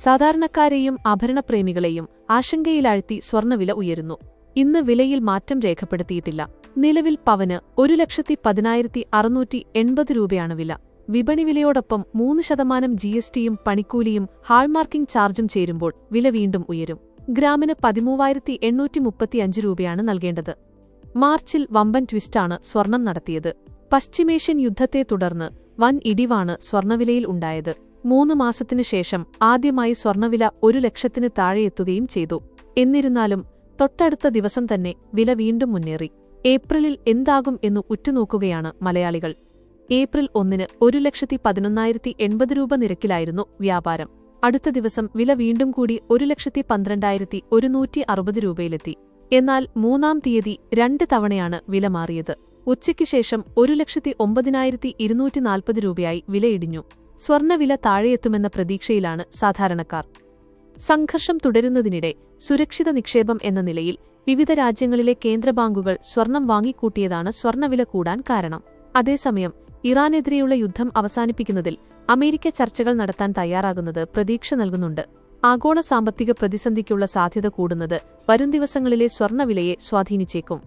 സാധാരണക്കാരെയും ആഭരണപ്രേമികളെയും ആശങ്കയിലാഴ്ത്തി സ്വർണ്ണവില ഉയരുന്നു. ഇന്ന് വിലയിൽ മാറ്റം രേഖപ്പെടുത്തിയിട്ടില്ല. നിലവിൽ പവന് 1,10,680 രൂപയാണ് വില. വിപണി വിലയോടൊപ്പം 3% GSTയും പണിക്കൂലിയും ഹാൾമാർക്കിംഗ് ചാർജും ചേരുമ്പോൾ വില വീണ്ടും ഉയരും. ഗ്രാമിന് 13,835 രൂപയാണ് നൽകേണ്ടത്. മാർച്ചിൽ വമ്പൻ ട്വിസ്റ്റാണ് സ്വർണം നടത്തിയത്. പശ്ചിമേഷ്യൻ യുദ്ധത്തെ തുടർന്ന് വൻ ഇടിവാണ് സ്വർണ്ണവിലയിൽ ഉണ്ടായത്. 3 മാസത്തിനു ശേഷം ആദ്യമായി സ്വർണ്ണവില 1 ലക്ഷത്തിന് താഴെയെത്തുകയും ചെയ്തു. എന്നിരുന്നാലും തൊട്ടടുത്ത ദിവസം തന്നെ വില വീണ്ടും മുന്നേറി. ഏപ്രിലിൽ എന്താകും എന്നു ഉറ്റുനോക്കുകയാണ് മലയാളികൾ. ഏപ്രിൽ 1-ന് 1,11,080 രൂപ നിരക്കിലായിരുന്നു വ്യാപാരം. അടുത്ത ദിവസം വില വീണ്ടും കൂടി 1,12,160 രൂപയിലെത്തി. എന്നാൽ 3-ാം തീയതി 2 തവണയാണ് വില മാറിയത്. ഉച്ചയ്ക്ക് ശേഷം 1,09,240 രൂപയായി വിലയിടിഞ്ഞു. സ്വർണ്ണവില താഴെയെത്തുമെന്ന പ്രതീക്ഷയിലാണ് സാധാരണക്കാർ. സംഘർഷം തുടരുന്നതിനിടെ സുരക്ഷിത നിക്ഷേപം എന്ന നിലയിൽ വിവിധ രാജ്യങ്ങളിലെ കേന്ദ്രബാങ്കുകൾ സ്വർണം വാങ്ങിക്കൂട്ടിയതാണ് സ്വർണ്ണവില കൂടാൻ കാരണം. അതേസമയം ഇറാനെതിരെയുള്ള യുദ്ധം അവസാനിപ്പിക്കുന്നതിൽ അമേരിക്ക ചർച്ചകൾ നടത്താൻ തയ്യാറാകുന്നത് പ്രതീക്ഷ നൽകുന്നുണ്ട്. ആഗോള സാമ്പത്തിക പ്രതിസന്ധിക്കുള്ള സാധ്യത കൂടുന്നത് വരും ദിവസങ്ങളിലെ സ്വർണ്ണവിലയെ സ്വാധീനിച്ചേക്കും.